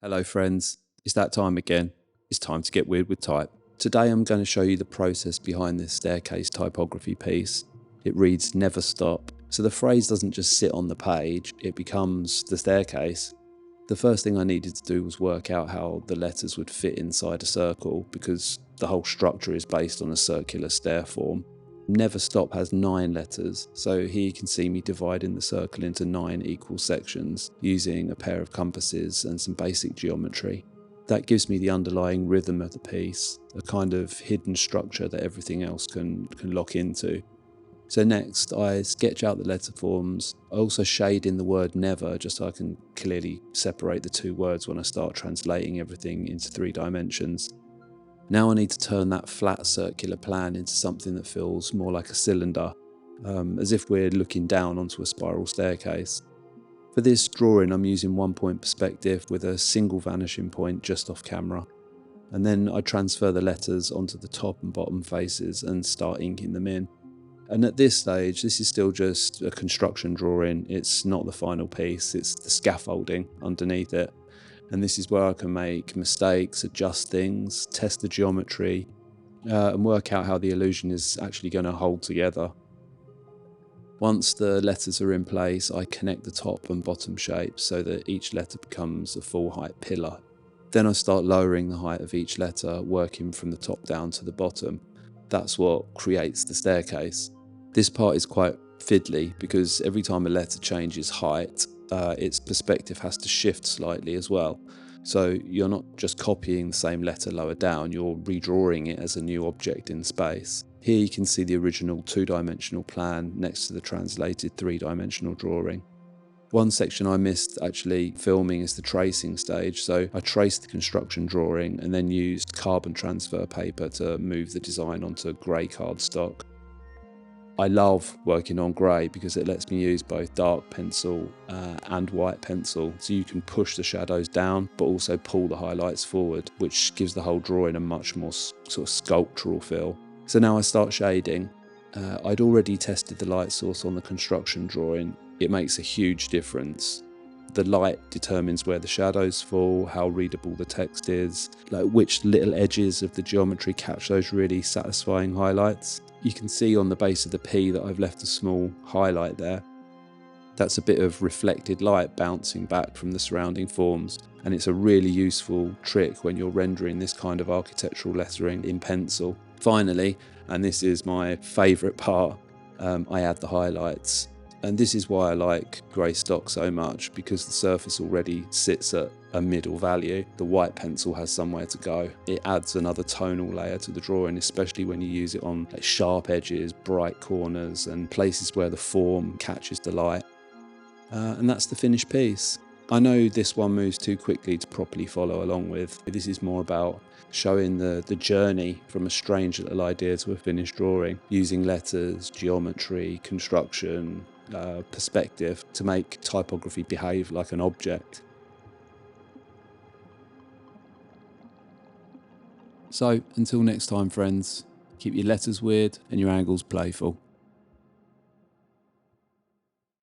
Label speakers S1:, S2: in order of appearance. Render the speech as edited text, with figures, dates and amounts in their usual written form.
S1: Hello friends, it's that time again. It's time to get weird with type. Today I'm going to show you the process behind this staircase typography piece. It reads never stop, so the phrase doesn't just sit on the page, it becomes the staircase. The first thing I needed to do was work out how the letters would fit inside a circle because the whole structure is based on a circular stair form. Never stop has 9 letters, so here you can see me dividing the circle into 9 equal sections using a pair of compasses and some basic geometry. That gives me the underlying rhythm of the piece, a kind of hidden structure that everything else can lock into. So next I sketch out the letter forms. I also shade in the word never just so I can clearly separate the two words when I start translating everything into 3 dimensions. Now I need to turn that flat circular plan into something that feels more like a cylinder, as if we're looking down onto a spiral staircase. For this drawing I'm using 1-point perspective with a single vanishing point just off camera, and then I transfer the letters onto the top and bottom faces and start inking them in. And at this stage this is still just a construction drawing, it's not the final piece, it's the scaffolding underneath it. And this is where I can make mistakes, adjust things, test the geometry, and work out how the illusion is actually going to hold together. Once the letters are in place, I connect the top and bottom shapes so that each letter becomes a full height pillar. Then I start lowering the height of each letter, working from the top down to the bottom. That's what creates the staircase. This part is quite fiddly because every time a letter changes height, its perspective has to shift slightly as well. So you're not just copying the same letter lower down, you're redrawing it as a new object in space. Here you can see the original 2-dimensional plan next to the translated 3-dimensional drawing. One section I missed actually filming is the tracing stage, so I traced the construction drawing and then used carbon transfer paper to move the design onto grey cardstock. I love working on grey because it lets me use both dark pencil and white pencil, so you can push the shadows down but also pull the highlights forward, which gives the whole drawing a much more sort of sculptural feel. So now I start shading. I'd already tested the light source on the construction drawing. It makes a huge difference. The light determines where the shadows fall, how readable the text is, like which little edges of the geometry catch those really satisfying highlights. You can see on the base of the P that I've left a small highlight there. That's a bit of reflected light bouncing back from the surrounding forms, and it's a really useful trick when you're rendering this kind of architectural lettering in pencil. Finally, and this is my favourite part, I add the highlights. And this is why I like grey stock so much, because the surface already sits at a middle value. The white pencil has somewhere to go. It adds another tonal layer to the drawing, especially when you use it on like sharp edges, bright corners, and places where the form catches the light. And that's the finished piece. I know this one moves too quickly to properly follow along with. This is more about showing the journey from a strange little idea to a finished drawing, using letters, geometry, construction, perspective to make typography behave like an object. So until next time friends, keep your letters weird and your angles playful.